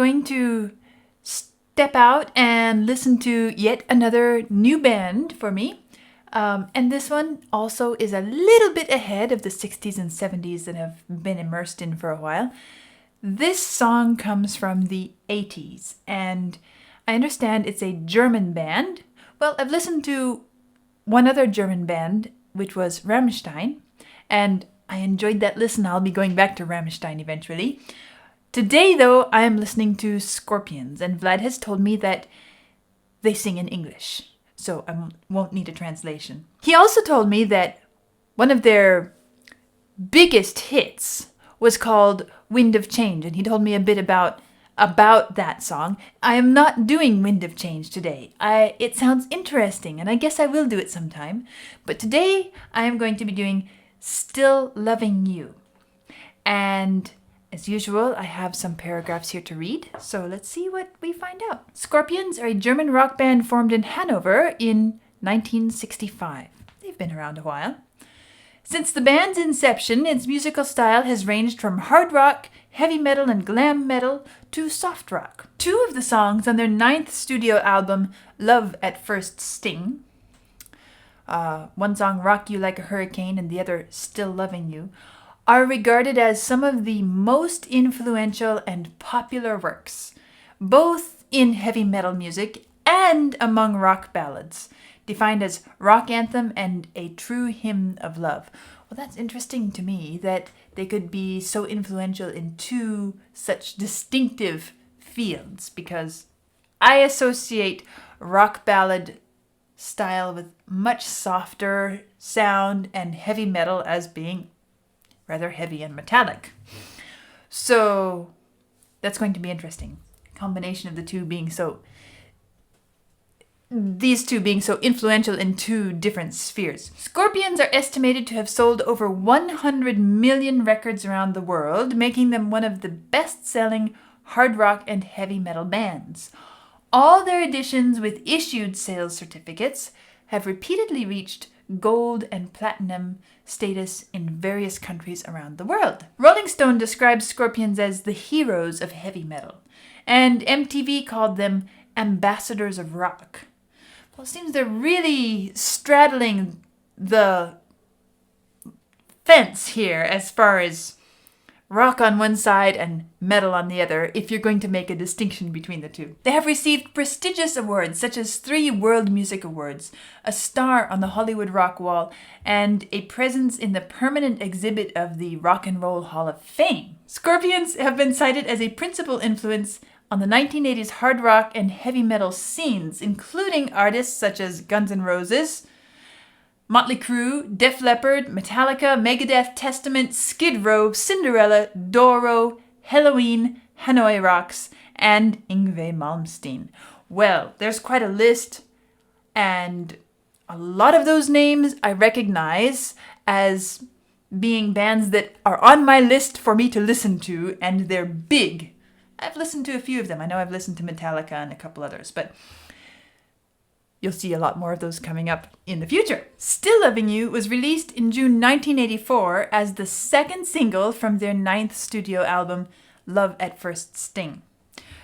going to step out and listen to yet another new band for me. And this one also is a little bit ahead of the 60s and 70s that I've been immersed in for a while. This song comes from the 80s, and I understand it's a German band. Well, I've listened to one other German band, which was Rammstein, and I enjoyed that listen. I'll be going back to Rammstein eventually. Today, though, I am listening to Scorpions, and Vlad has told me that they sing in English, so I won't need a translation. He also told me that one of their biggest hits was called Wind of Change, and he told me a bit about that song. I am not doing Wind of Change today. It sounds interesting, and I guess I will do it sometime. But today, I am going to be doing Still Loving You. And as usual, I have some paragraphs here to read, so let's see what we find out. Scorpions are a German rock band formed in Hanover in 1965. They've been around a while. Since the band's inception, its musical style has ranged from hard rock, heavy metal, and glam metal to soft rock. Two of the songs on their 9th studio album, Love at First Sting, one song, Rock You Like a Hurricane, and the other, Still Loving You, are regarded as some of the most influential and popular works, both in heavy metal music and among rock ballads, defined as rock anthem and a true hymn of love. Well, that's interesting to me that they could be so influential in two such distinctive fields, because I associate rock ballad style with much softer sound and heavy metal as being rather heavy and metallic. So that's going to be interesting. A combination of these two being so influential in two different spheres. Scorpions are estimated to have sold over 100 million records around the world, making them one of the best-selling hard rock and heavy metal bands. All their editions with issued sales certificates have repeatedly reached gold and platinum status in various countries around the world. Rolling Stone describes Scorpions as the heroes of heavy metal, and MTV called them ambassadors of rock. Well, it seems they're really straddling the fence here as far as rock on one side and metal on the other, if you're going to make a distinction between the two. They have received prestigious awards such as 3 World Music Awards, a star on the Hollywood Rock Wall, and a presence in the permanent exhibit of the Rock and Roll Hall of Fame. Scorpions have been cited as a principal influence on the 1980s hard rock and heavy metal scenes, including artists such as Guns N' Roses, Motley Crue, Def Leppard, Metallica, Megadeth, Testament, Skid Row, Cinderella, Doro, Halloween, Hanoi Rocks, and Yngwie Malmsteen. Well, there's quite a list, and a lot of those names I recognize as being bands that are on my list for me to listen to, and they're big. I've listened to a few of them. I know I've listened to Metallica and a couple others, but you'll see a lot more of those coming up in the future. Still Loving You was released in June 1984 as the second single from their 9th studio album, Love at First Sting.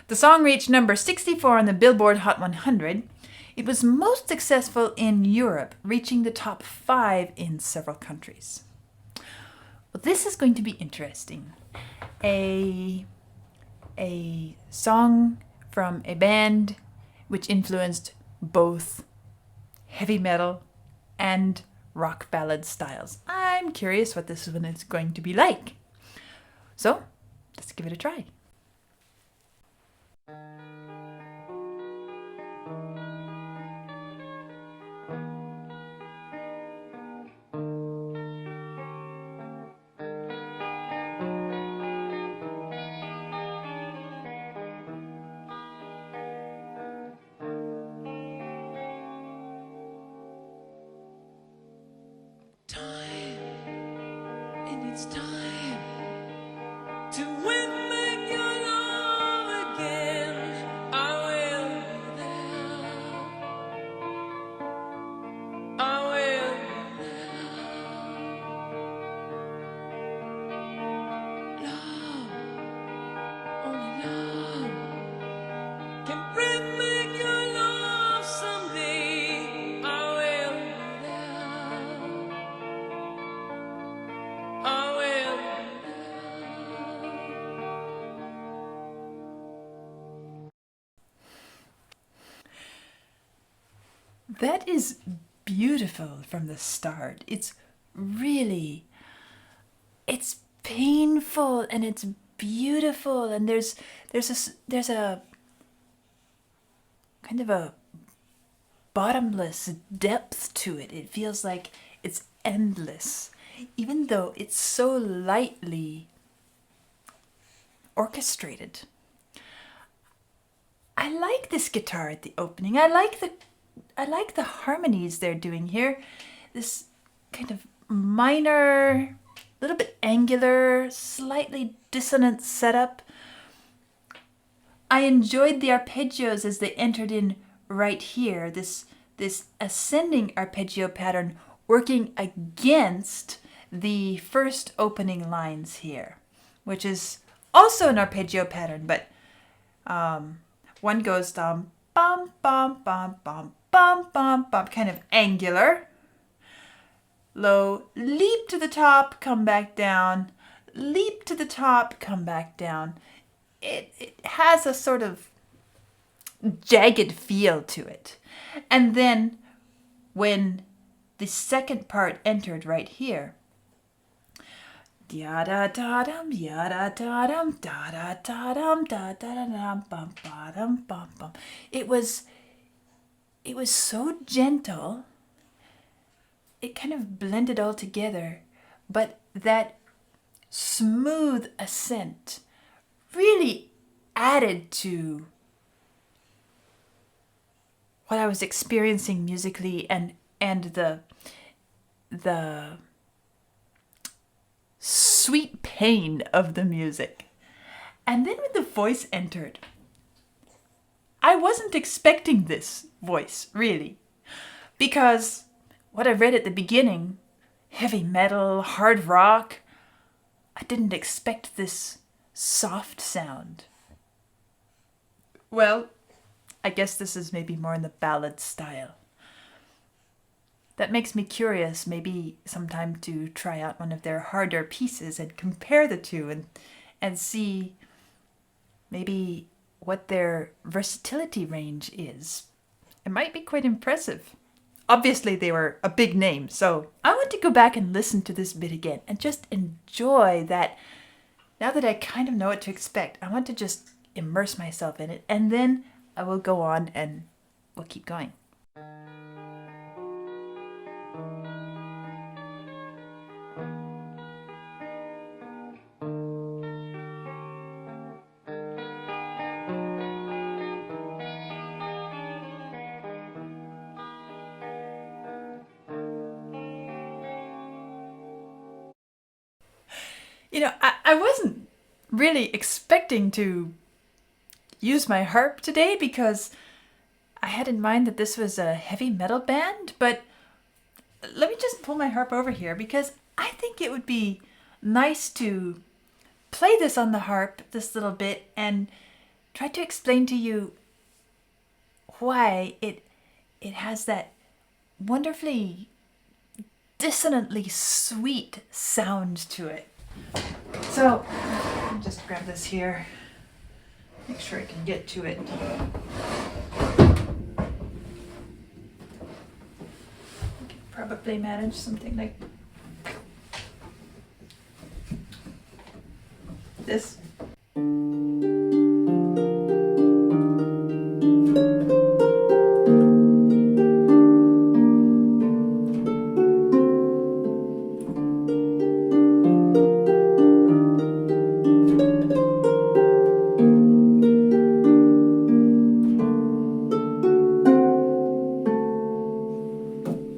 The song reached number 64 on the Billboard Hot 100. It was most successful in Europe, reaching the top 5 in several countries. Well, this is going to be interesting. A song from a band which influenced both heavy metal and rock ballad styles. I'm curious what this one is going to be like. So, let's give it a try. It's time to win back your love again. I will be there. I will be there. Love, only love. can bring back your love someday. I will be there. I will be there. That is beautiful from the start. It's really, it's painful and it's beautiful, and there's a kind of a bottomless depth to it. It feels like it's endless, even though it's so lightly orchestrated. I like this guitar at the opening. I like the harmonies they're doing here. This kind of minor, little bit angular, slightly dissonant setup. I enjoyed the arpeggios as they entered in right here. This ascending arpeggio pattern working against the first opening lines here, which is also an arpeggio pattern, but one goes bum bum bum bum bum bum bum, kind of angular. Low, leap to the top, come back down, leap to the top, come back down. It has a sort of jagged feel to it. And then when the second part entered right here, da da dum, yada da dum, da dum, da dum, bum bum bum bum. It was so gentle. It kind of blended all together, but that smooth ascent really added to what I was experiencing musically, and the sweet pain of the music. And then when the voice entered, I wasn't expecting this voice, really, because what I read at the beginning, heavy metal, hard rock, I didn't expect this soft sound. Well, I guess this is maybe more in the ballad style. That makes me curious, maybe sometime to try out one of their harder pieces and compare the two and see maybe what their versatility range is. It might be quite impressive. Obviously, they were a big name, so I want to go back and listen to this bit again and just enjoy that. Now that I kind of know what to expect, I want to just immerse myself in it, and then I will go on and we'll keep going. You know, I wasn't really expecting to use my harp today because I had in mind that this was a heavy metal band, but let me just pull my harp over here because I think it would be nice to play this on the harp this little bit and try to explain to you why it has that wonderfully dissonantly sweet sound to it. So, let me just grab this here. Make sure I can get to it. I can probably manage something like this.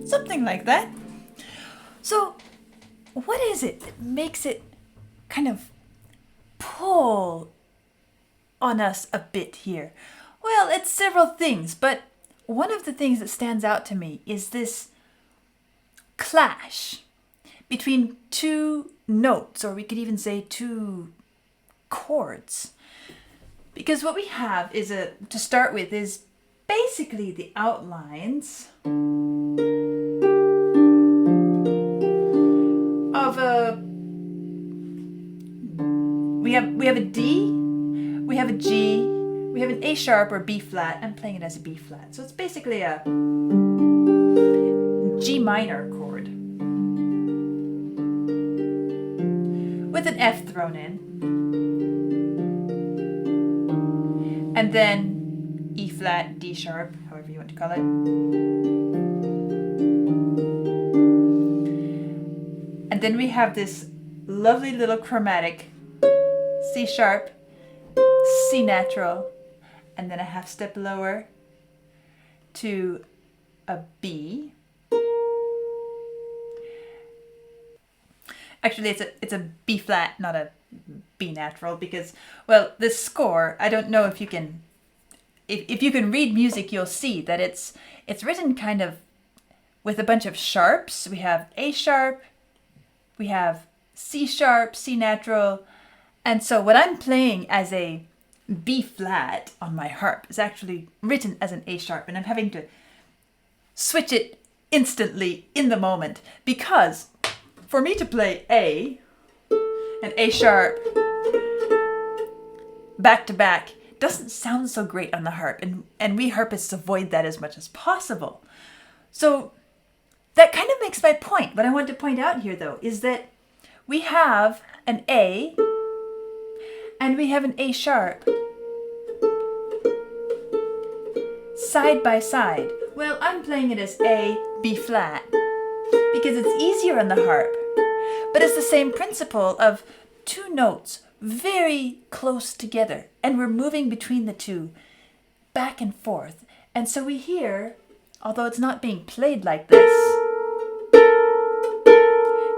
Something like that. So, what is it that makes it kind of pull on us a bit here? Well, it's several things, but one of the things that stands out to me is this clash between two notes, or we could even say two chords. Because what we have is to start with is basically the outlines of a we have a D, we have a G, we have an A sharp or B flat. I'm playing it as a B flat. So it's basically a G minor chord with an F thrown in. And then E flat, D sharp, however you want to call it. And then we have this lovely little chromatic C sharp, C natural, and then a half step lower to a B. Actually, it's a B flat, not a B natural, because, well, this score, I don't know if you can, if you can read music, you'll see that it's written kind of with a bunch of sharps. We have A sharp, we have C sharp, C natural, and so what I'm playing as a B flat on my harp is actually written as an A sharp, and I'm having to switch it instantly in the moment, because for me to play A and A sharp back to back doesn't sound so great on the harp, and we harpists avoid that as much as possible. So that kind of makes my point. What I want to point out here, though, is that we have an A and we have an A sharp side by side. Well, I'm playing it as A, B flat, because it's easier on the harp. But it's the same principle of two notes very close together, and we're moving between the two back and forth. And so we hear, although it's not being played like this,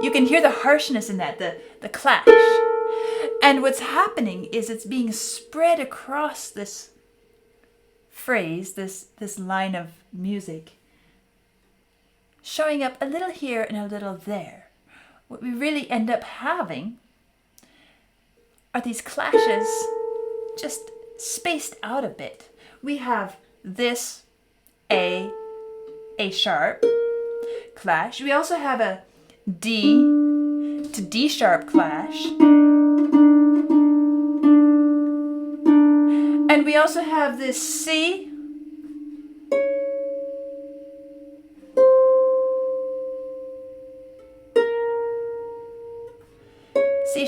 you can hear the harshness in that, the clash. And what's happening is it's being spread across this phrase, this line of music, showing up a little here and a little there. What we really end up having are these clashes just spaced out a bit. We have this A sharp clash. We also have a D to D sharp clash. And we also have this C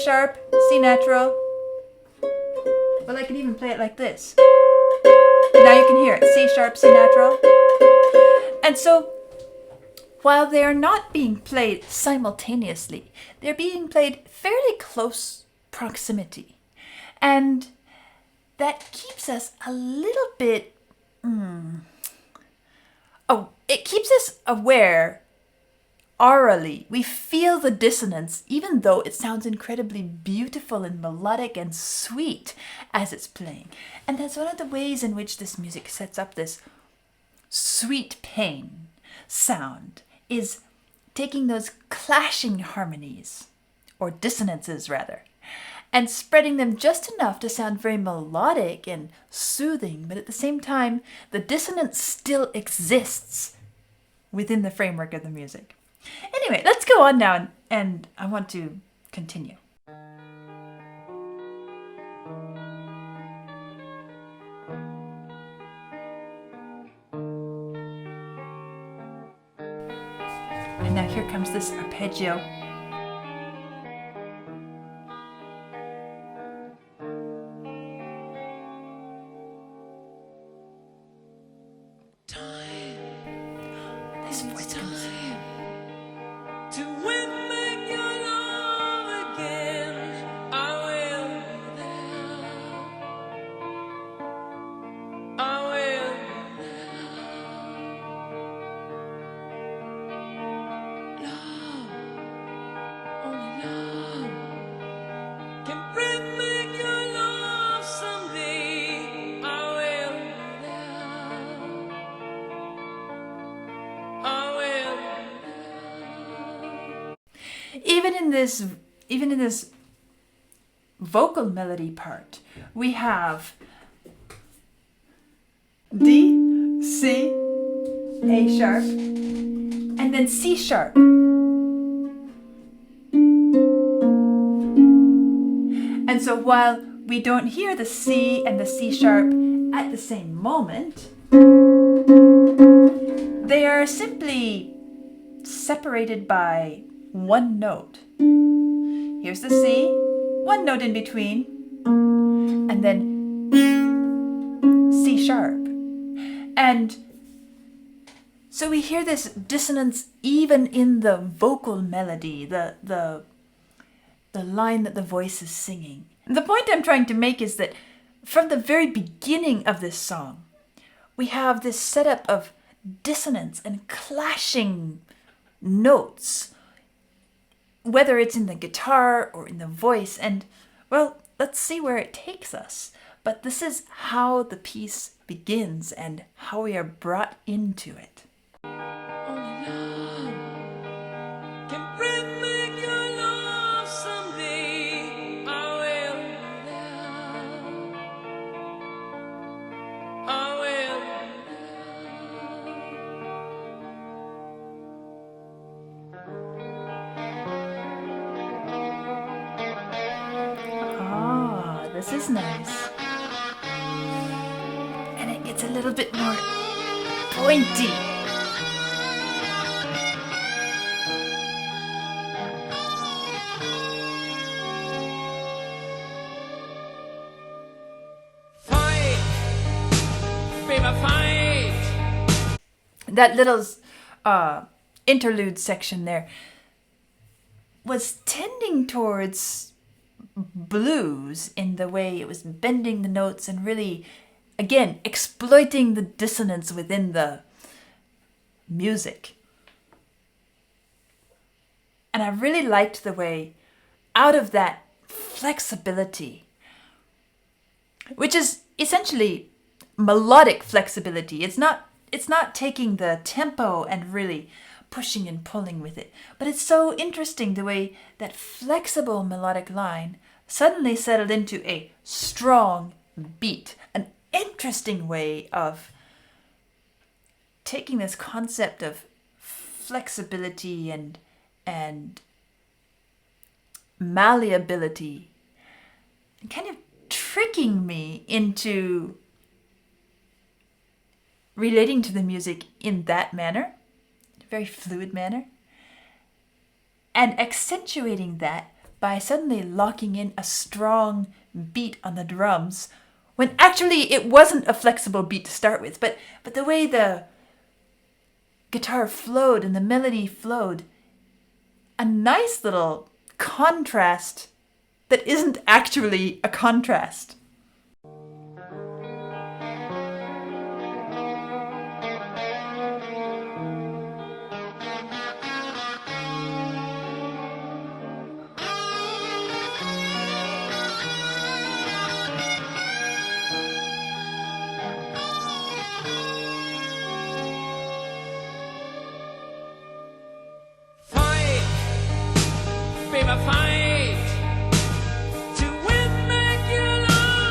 sharp, C natural. Well, I can even play it like this. Now you can hear it, C sharp, C natural. And so, while they are not being played simultaneously, they're being played fairly close proximity. And that keeps us a little bit, it keeps us aware aurally. We feel the dissonance, even though it sounds incredibly beautiful and melodic and sweet as it's playing. And that's one of the ways in which this music sets up this sweet pain sound, is taking those clashing harmonies, or dissonances rather, and spreading them just enough to sound very melodic and soothing, but at the same time, the dissonance still exists within the framework of the music. Anyway, let's go on now, and I want to continue. And now here comes this arpeggio. This voice comes in. To witness your love again, I will be there. I will be there. Love, only love can bring back your love someday. I will be there. I will be there. Even in this vocal melody part, we have D, C, A sharp, and then C sharp. And so while we don't hear the C and the C sharp at the same moment, they are simply separated by one note. Here's the C, one note in between, and then C sharp. And so we hear this dissonance even in the vocal melody, the line that the voice is singing. The point I'm trying to make is that from the very beginning of this song, we have this setup of dissonance and clashing notes, whether it's in the guitar or in the voice. And, well, let's see where it takes us. But this is how the piece begins and how we are brought into it. Only love can bring back your love someday. I will do that. I will Ah, this is nice. And it gets a little bit more pointy. fight, baby, fight. That little interlude section there was tending towards blues in the way it was bending the notes and really, again, exploiting the dissonance within the music. And I really liked the way, out of that flexibility, which is essentially melodic flexibility. It's not taking the tempo and really pushing and pulling with it. But it's so interesting the way that flexible melodic line suddenly settled into a strong beat. An interesting way of taking this concept of flexibility and malleability and kind of tricking me into relating to the music in that manner, a very fluid manner, and accentuating that by suddenly locking in a strong beat on the drums, when actually it wasn't a flexible beat to start with, but the way the guitar flowed and the melody flowed, a nice little contrast that isn't actually a contrast. Fight, baby, fight to win back your love.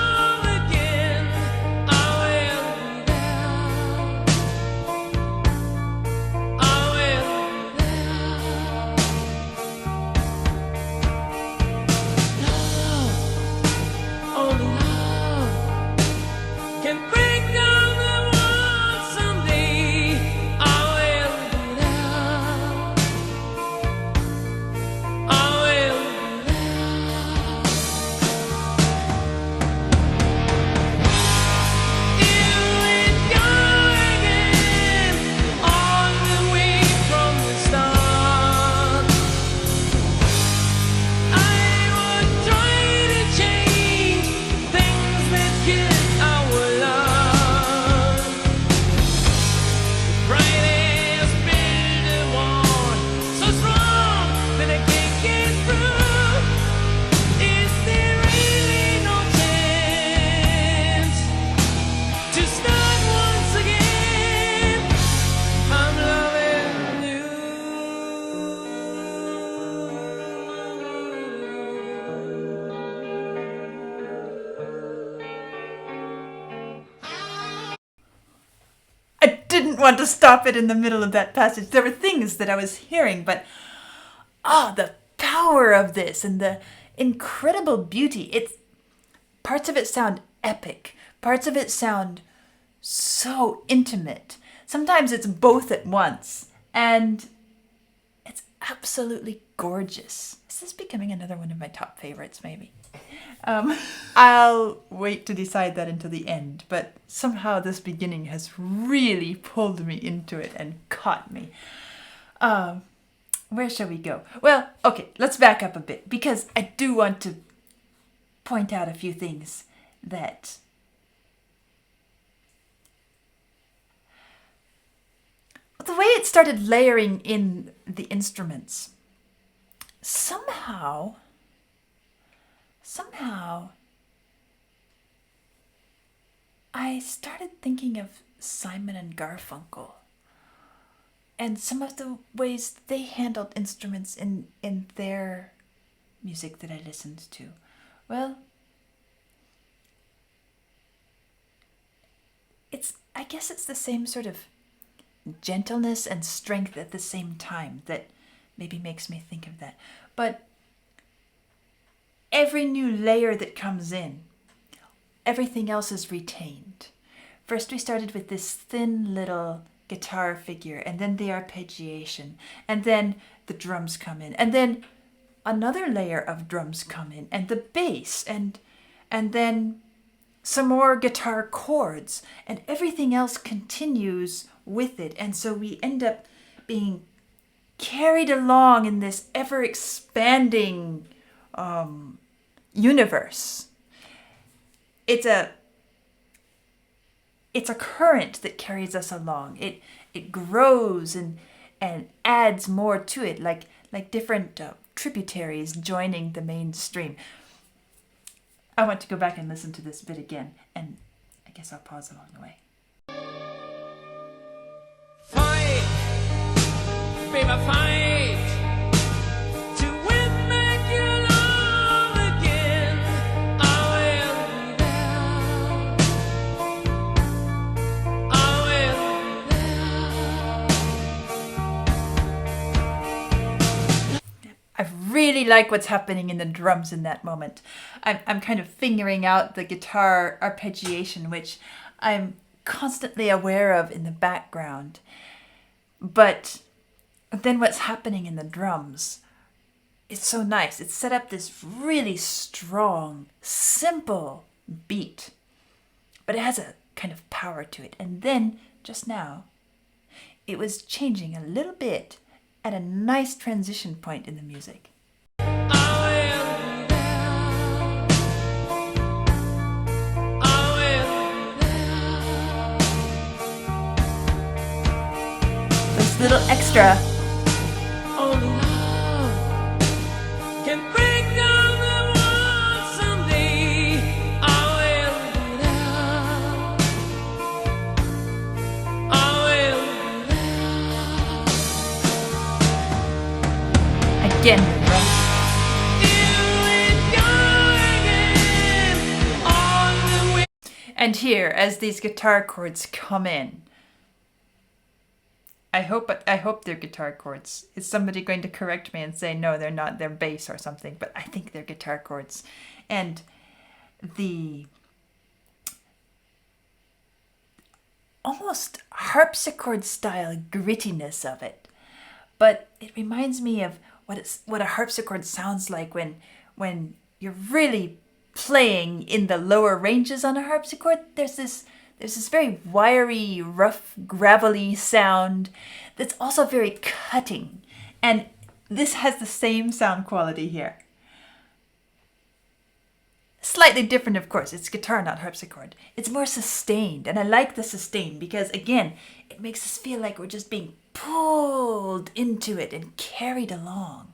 didn't want to stop it in the middle of that passage. There were things that I was hearing, but the power of this and the incredible beauty. Parts of it sound epic. Parts of it sound so intimate. Sometimes it's both at once. And it's absolutely gorgeous. Is this becoming another one of my top favorites, maybe? I'll wait to decide that until the end, but somehow this beginning has really pulled me into it and caught me. Where shall we go? Well, okay, let's back up a bit, because I do want to point out a few things that the way it started layering in the instruments, somehow I started thinking of Simon and Garfunkel and some of the ways they handled instruments in their music that I listened to. Well, I guess it's the same sort of gentleness and strength at the same time that maybe makes me think of that. But every new layer that comes in, everything else is retained. First we started with this thin little guitar figure, and then the arpeggiation, and then the drums come in, and then another layer of drums come in, and the bass, and then some more guitar chords, and everything else continues with it. And so we end up being carried along in this ever-expanding universe. It's a current that carries us along. It grows and adds more to it, like different tributaries joining the main stream. I want to go back and listen to this bit again, and I guess I'll pause along the way. Fight, baby, fight to win back your love again. I will be there. I will be there. I really like what's happening in the drums in that moment. I'm kind of figuring out the guitar arpeggiation, which I'm constantly aware of in the background. But then what's happening in the drums, it's so nice. It's set up this really strong, simple beat, but it has a kind of power to it. And then, just now, it was changing a little bit at a nice transition point in the music. This little extra. Only love can break down the walls someday. I will be there. I will be there. Again, the drum. And here, as these guitar chords come in, I hope they're guitar chords. Is somebody going to correct me and say, no, they're not, they're bass or something, but I think they're guitar chords. And the almost harpsichord style grittiness of it. But it reminds me of what a harpsichord sounds like when you're really playing in the lower ranges on a harpsichord. There's this very wiry, rough, gravelly sound that's also very cutting. And this has the same sound quality here. Slightly different, of course. It's guitar, not harpsichord. It's more sustained, and I like the sustain because, again, it makes us feel like we're just being pulled into it and carried along.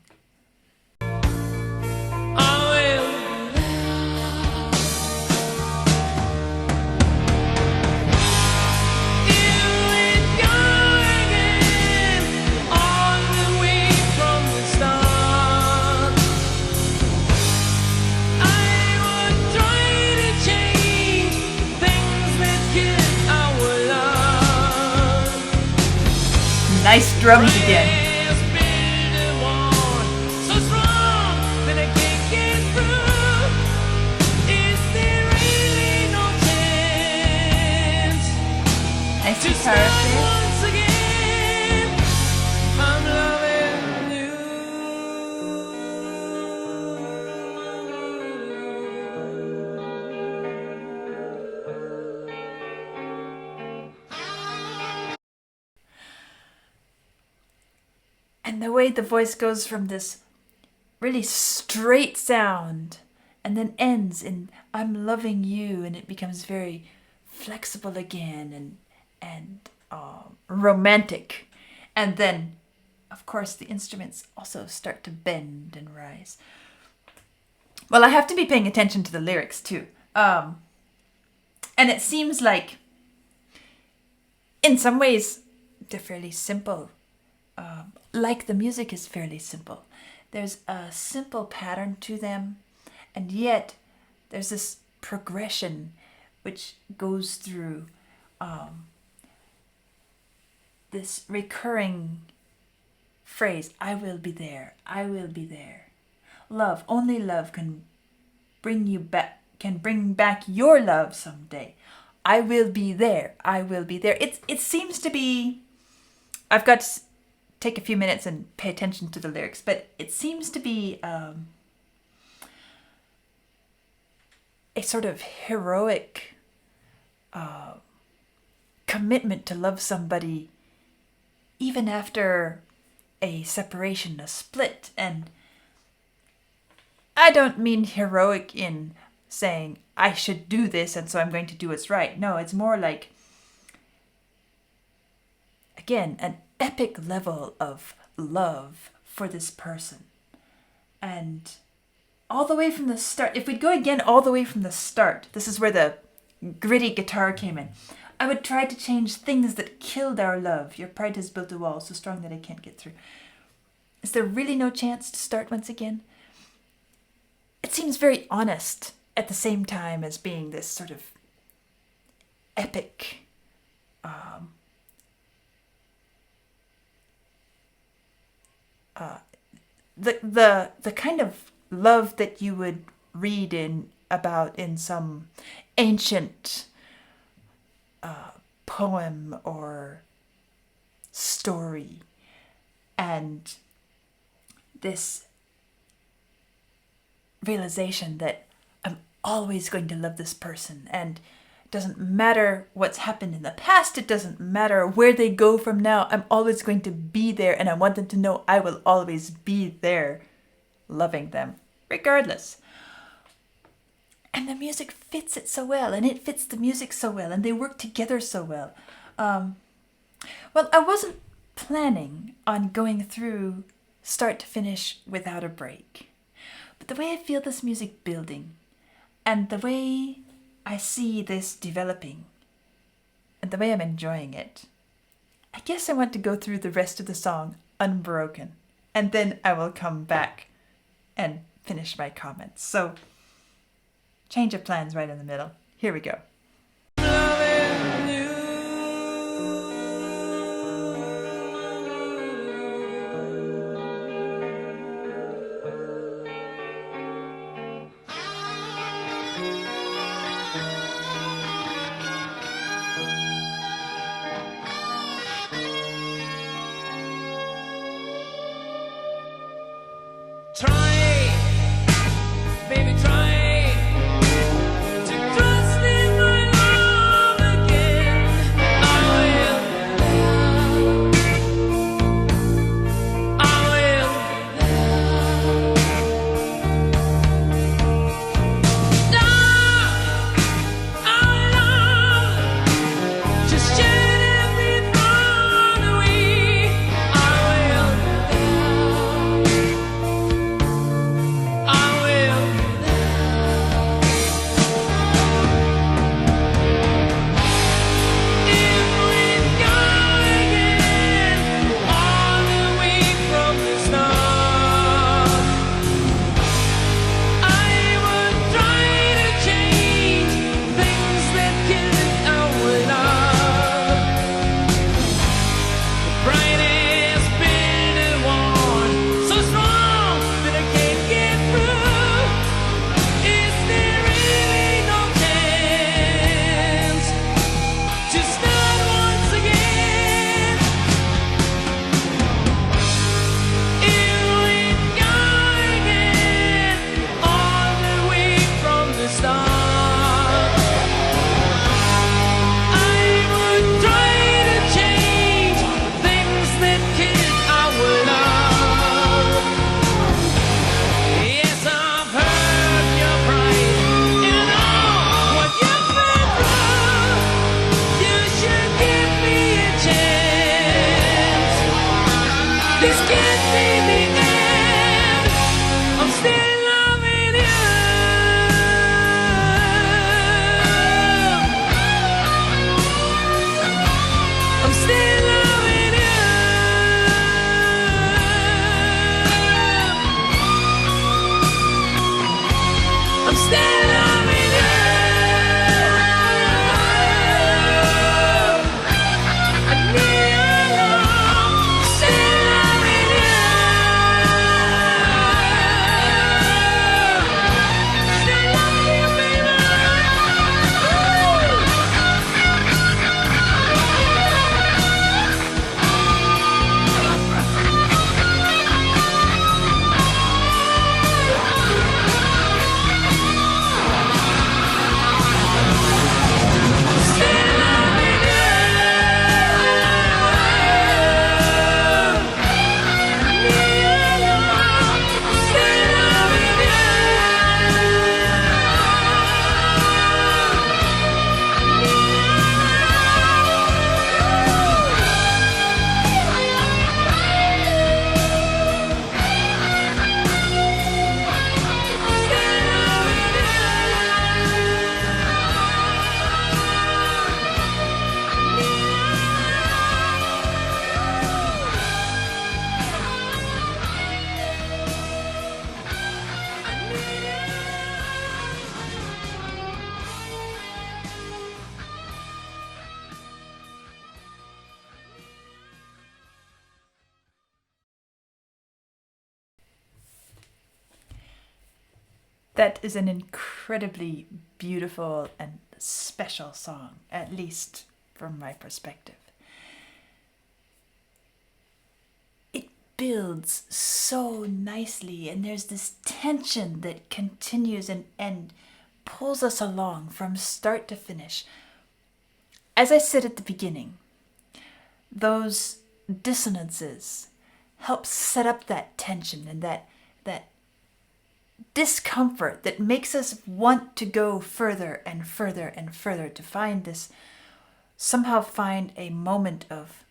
nice drums again. Nice guitar up there. And the way the voice goes from this really straight sound and then ends in I'm loving you, and it becomes very flexible again and romantic. And then, of course, the instruments also start to bend and rise. Well, I have to be paying attention to the lyrics too. And it seems like, in some ways, they're fairly simple. Like the music is fairly simple. There's a simple pattern to them, and yet there's this progression which goes through this recurring phrase, I will be there, I will be there. Love, only love can bring back your love someday. I will be there, I will be there. It seems to be, I've got to take a few minutes and pay attention to the lyrics, but it seems to be a sort of heroic commitment to love somebody even after a separation, a split. And I don't mean heroic in saying I should do this and so I'm going to do what's right. No, it's more like, again, an epic level of love for this person. And all the way from the start, if we'd go again all the way from the start, this is where the gritty guitar came in. I would try to change things that killed our love. Your pride has built a wall so strong that I can't get through. Is there really no chance to start once again? It seems very honest at the same time as being this sort of epic the kind of love that you would read about in some ancient poem or story, and this realization that I'm always going to love this person, and it doesn't matter what's happened in the past, it doesn't matter where they go from now, I'm always going to be there, and I want them to know I will always be there loving them regardless. And the music fits it so well, and it fits the music so well, and they work together so well. Well, I wasn't planning on going through start to finish without a break. But the way I feel this music building, and the way I see this developing, and the way I'm enjoying it, I guess I want to go through the rest of the song unbroken, and then I will come back and finish my comments. So, change of plans right in the middle. Here we go. Try, baby, try to trust in my That is an incredibly beautiful and special song, at least from my perspective. It builds so nicely, and there's this tension that continues and pulls us along from start to finish. As I said at the beginning, those dissonances help set up that tension and that discomfort that makes us want to go further and further and further to somehow find a moment of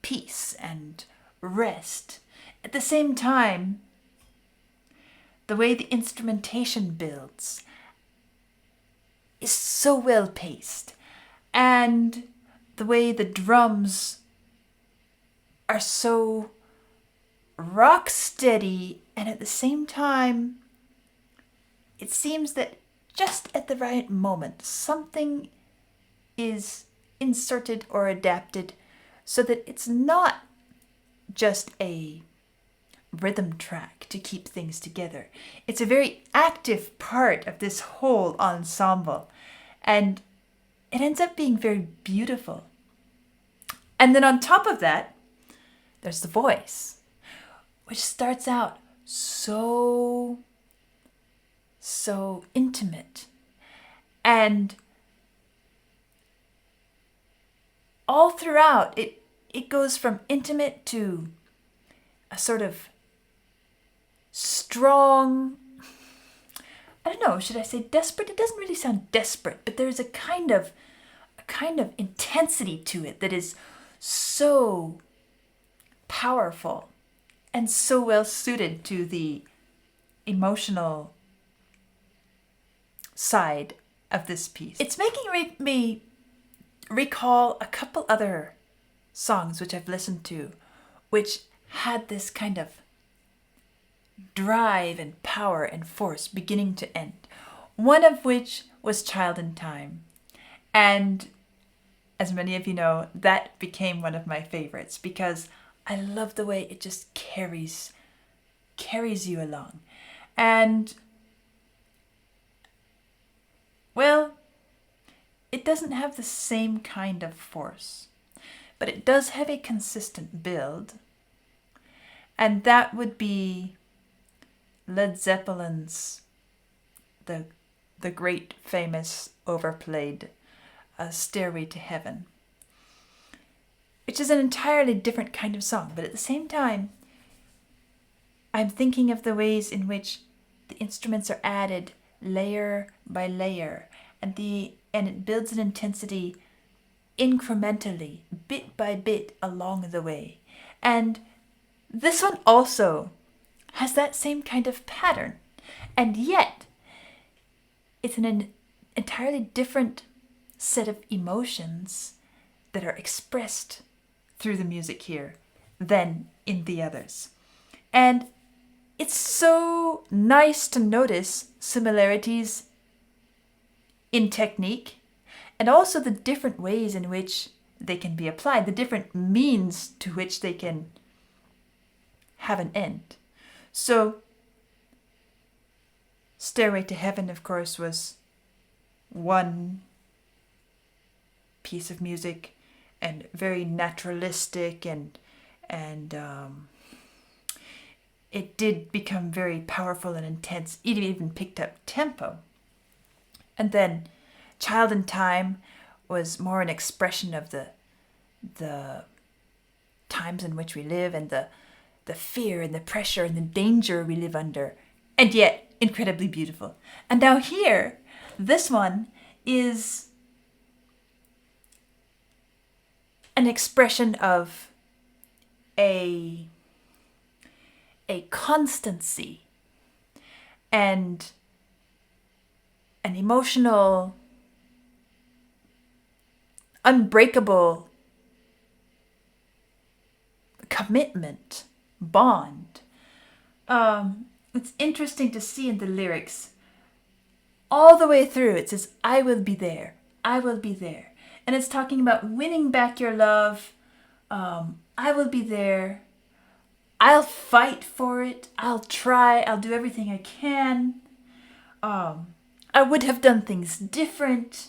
peace and rest. At the same time, the way the instrumentation builds is so well paced, and the way the drums are so rock steady, and at the same time, it seems that just at the right moment, something is inserted or adapted so that it's not just a rhythm track to keep things together. It's a very active part of this whole ensemble, and it ends up being very beautiful. And then on top of that, there's the voice, which starts out so intimate, and all throughout it goes from intimate to a sort of strong, I don't know, should I say desperate? It doesn't really sound desperate, but there's a kind of intensity to it that is so powerful and so well suited to the emotional side of this piece. It's making me recall a couple other songs which I've listened to, which had this kind of drive and power and force beginning to end. One of which was Child in Time. And as many of you know, that became one of my favorites because I love the way it just carries you along. And well, it doesn't have the same kind of force, but it does have a consistent build. And that would be Led Zeppelin's the great famous overplayed Stairway to Heaven, which is an entirely different kind of song, but at the same time I'm thinking of the ways in which the instruments are added layer by layer, and it builds an intensity incrementally, bit by bit along the way. And this one also has that same kind of pattern, and yet it's an entirely different set of emotions that are expressed through the music here than in the others. And it's so nice to notice similarities in technique and also the different ways in which they can be applied, the different means to which they can have an end. So, Stairway to Heaven, of course, was one piece of music and very naturalistic, and it did become very powerful and intense. It even picked up tempo. And then Child in Time was more an expression of the times in which we live and the fear and the pressure and the danger we live under, and yet incredibly beautiful. And now here, this one is an expression of a constancy and an emotional, unbreakable commitment, bond. It's interesting to see in the lyrics, all the way through, it says, I will be there, I will be there. And it's talking about winning back your love. I will be there. I'll fight for it. I'll try. I'll do everything I can. I would have done things different.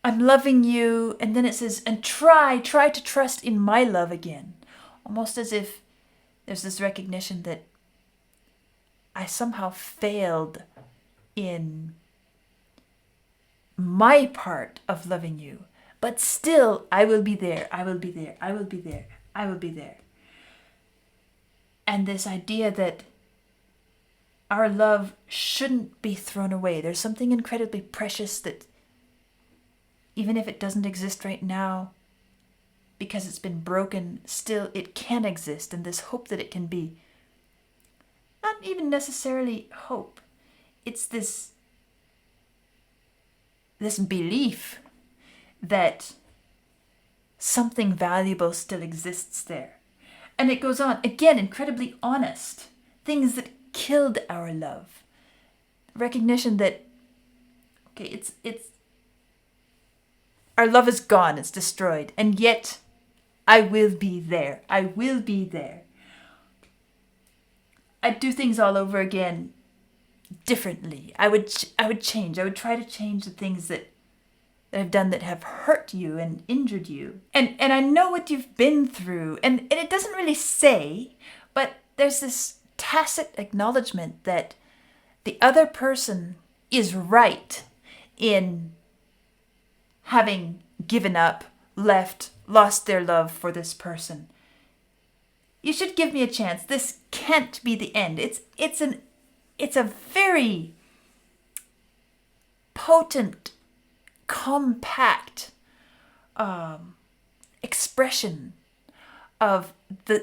I'm loving you. And then it says, and try to trust in my love again. Almost as if there's this recognition that I somehow failed in my part of loving you. But still, I will be there. I will be there. I will be there. I will be there. And this idea that our love shouldn't be thrown away. There's something incredibly precious that, even if it doesn't exist right now, because it's been broken, still it can exist. And this hope that it can be, not even necessarily hope, it's this belief that something valuable still exists there. And it goes on, again, incredibly honest. Things that killed our love. Recognition that, okay, it's our love is gone, it's destroyed, and yet I will be there. I will be there. I'd do things all over again differently. I would change. I would try to change the things that I've done that have hurt you and injured you. And I know what you've been through. And it doesn't really say, but there's this tacit acknowledgement that the other person is right in having given up, left, lost their love for this person. You should give me a chance. This can't be the end. It's a very potent, compact expression of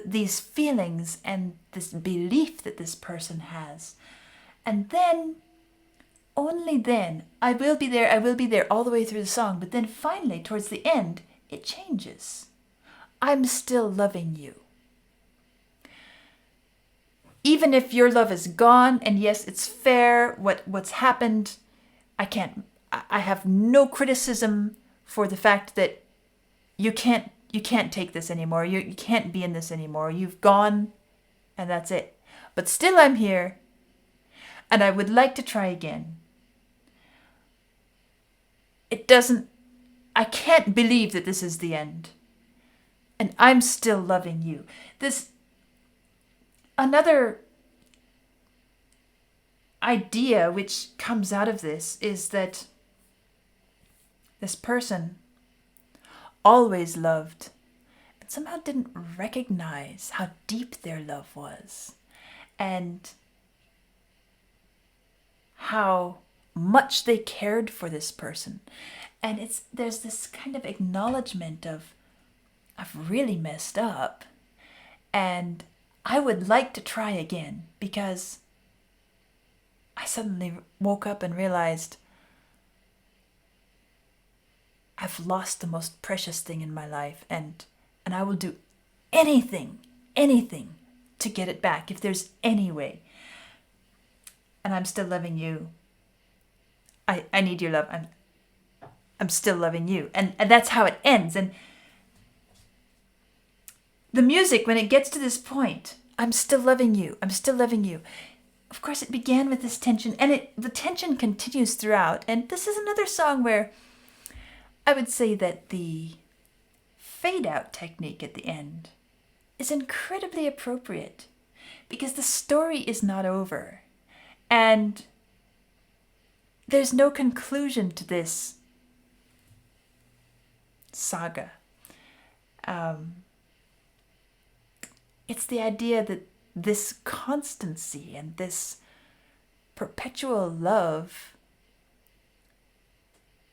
these feelings and this belief that this person has. And then, only then, I will be there all the way through the song. But then finally, towards the end, it changes. I'm still loving you. Even if your love is gone, and yes, it's fair, what's happened, I have no criticism for the fact that you can't take this anymore. You can't be in this anymore. You've gone, and that's it. But still I'm here, and I would like to try again. I can't believe that this is the end. And I'm still loving you. Another idea which comes out of this is that this person always loved, but somehow didn't recognize how deep their love was and how much they cared for this person. And there's this kind of acknowledgement of, I've really messed up, and I would like to try again, because I suddenly woke up and realized I've lost the most precious thing in my life, and I will do anything to get it back if there's any way. And I'm still loving you. I need your love. I'm still loving you. And that's how it ends. And the music, when it gets to this point, I'm still loving you. I'm still loving you. Of course, it began with this tension, and the tension continues throughout. And this is another song where I would say that the fade-out technique at the end is incredibly appropriate, because the story is not over, and there's no conclusion to this saga. It's the idea that this constancy and this perpetual love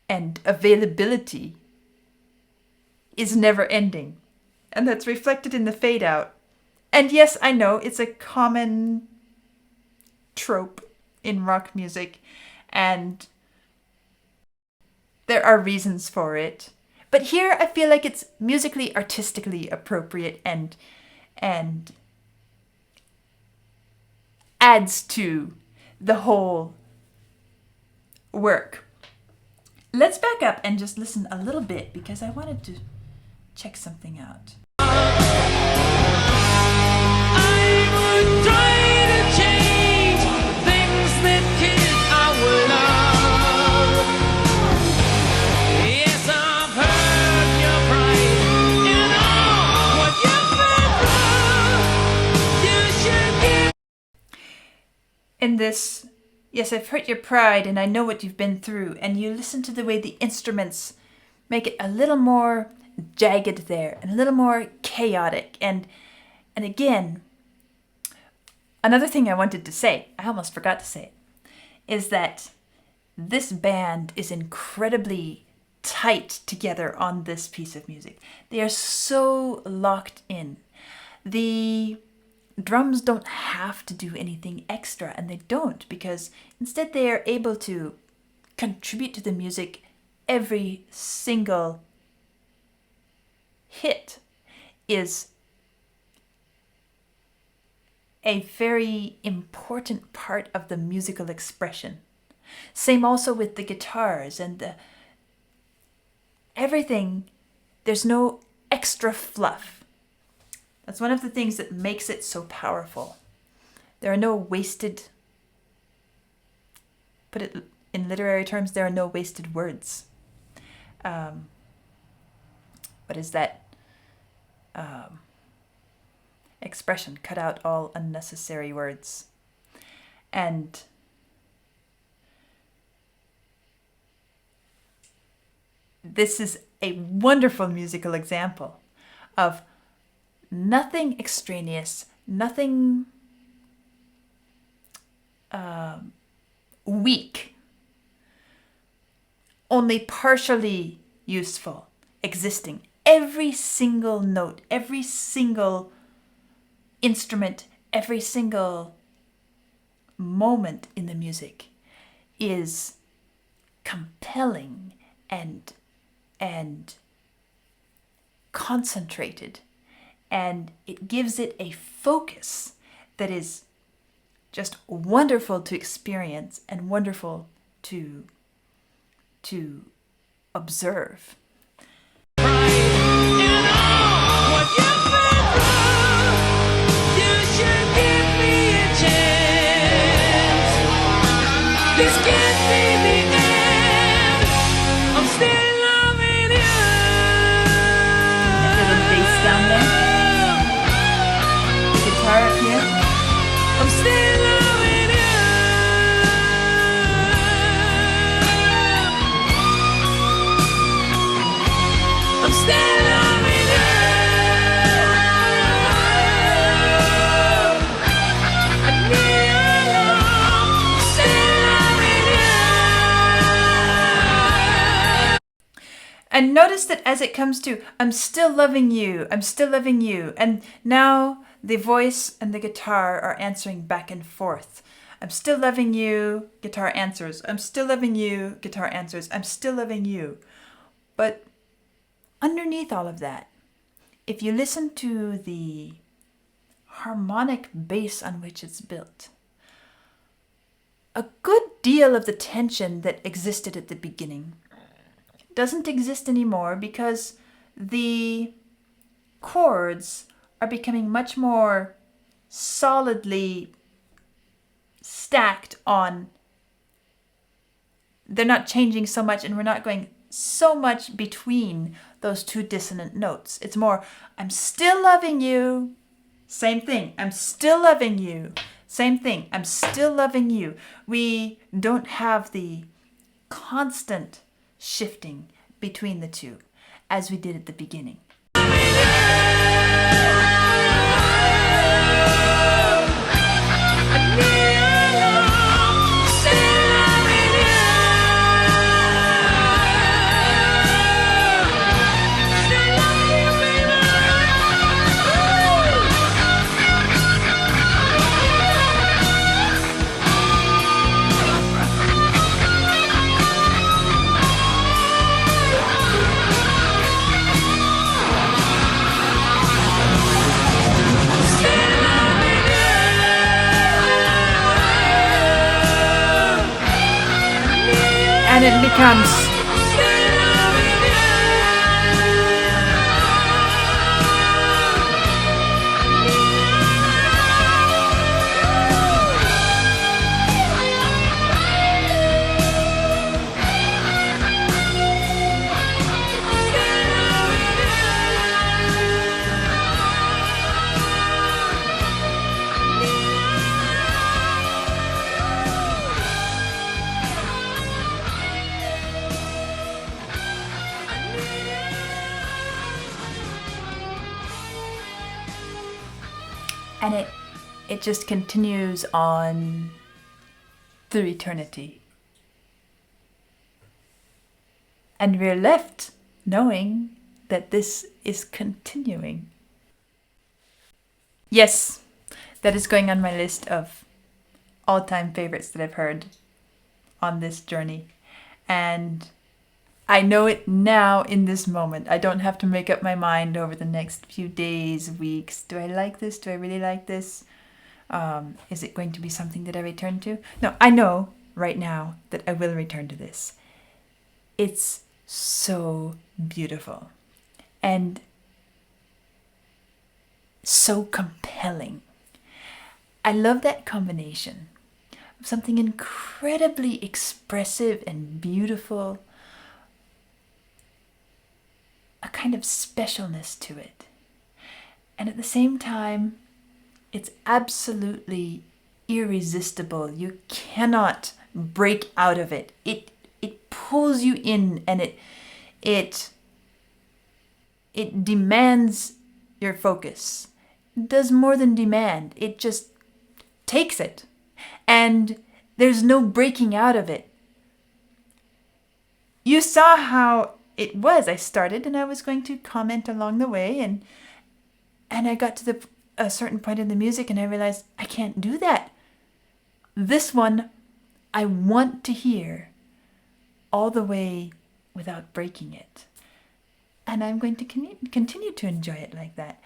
and availability is never ending. And that's reflected in the fade out. And yes, I know it's a common trope in rock music, and there are reasons for it. But here I feel like it's musically, artistically appropriate and adds to the whole work. Let's back up and just listen a little bit, because I wanted to check something out. I would try to change in this, yes, I've hurt your pride and I know what you've been through, and you listen to the way the instruments make it a little more jagged there and a little more chaotic. And again, another thing I wanted to say, I almost forgot to say it, is that this band is incredibly tight together on this piece of music. They are so locked in. The drums don't have to do anything extra, and they don't, because instead they are able to contribute to the music. Every single hit is a very important part of the musical expression. Same also with the guitars and everything. There's no extra fluff. That's one of the things that makes it so powerful. There are no wasted, put it in literary terms, there are no wasted words. What is that expression? Cut out all unnecessary words. And this is a wonderful musical example of nothing extraneous, nothing weak, only partially useful, existing. Every single note, every single instrument, every single moment in the music is compelling and concentrated, and it gives it a focus that is just wonderful to experience and wonderful to observe. And notice that as it comes to, I'm still loving you, I'm still loving you. And now the voice and the guitar are answering back and forth. I'm still loving you, guitar answers. I'm still loving you, guitar answers. I'm still loving you. But underneath all of that, if you listen to the harmonic base on which it's built, a good deal of the tension that existed at the beginning doesn't exist anymore, because the chords are becoming much more solidly stacked on. They're not changing so much, and we're not going so much between those two dissonant notes. It's more, I'm still loving you. Same thing. I'm still loving you. Same thing. I'm still loving you. We don't have the constant shifting between the two as we did at the beginning. And it becomes And it just continues on through eternity. And we're left knowing that this is continuing. Yes, that is going on my list of all-time favorites that I've heard on this journey. And I know it now in this moment. I don't have to make up my mind over the next few days, weeks. Do I like this? Do I really like this? Is it going to be something that I return to? No, I know right now that I will return to this. It's so beautiful and so compelling. I love that combination of something incredibly expressive and beautiful, a kind of specialness to it. And at the same time, it's absolutely irresistible. You cannot break out of it. It pulls you in, and it demands your focus. It does more than demand. It just takes it. And there's no breaking out of it. You saw how it was. I started and I was going to comment along the way, and I got to a certain point in the music and I realized I can't do that. This one I want to hear all the way without breaking it. And I'm going to continue to enjoy it like that.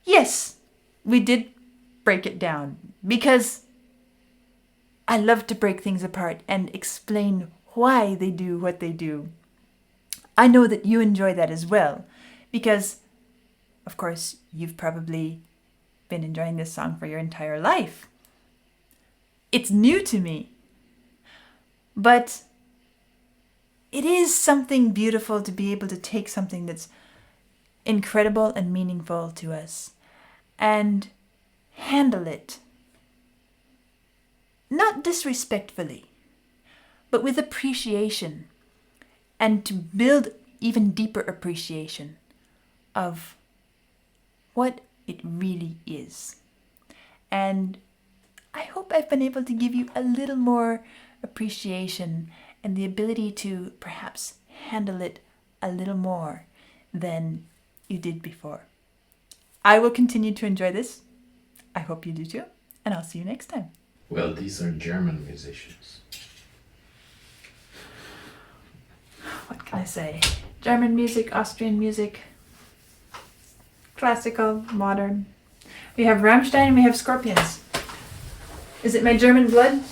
Yes, we did break it down because I love to break things apart and explain why they do what they do. I know that you enjoy that as well because, of course, you've probably been enjoying this song for your entire life. It's new to me, but it is something beautiful to be able to take something that's incredible and meaningful to us and handle it, not disrespectfully, but with appreciation, and to build even deeper appreciation of what it really is. And I hope I've been able to give you a little more appreciation and the ability to perhaps handle it a little more than you did before. I will continue to enjoy this. I hope you do too. And I'll see you next time. Well, these are German musicians. What can I say? German music, Austrian music, classical, modern. We have Rammstein and we have Scorpions. Is it my German blood?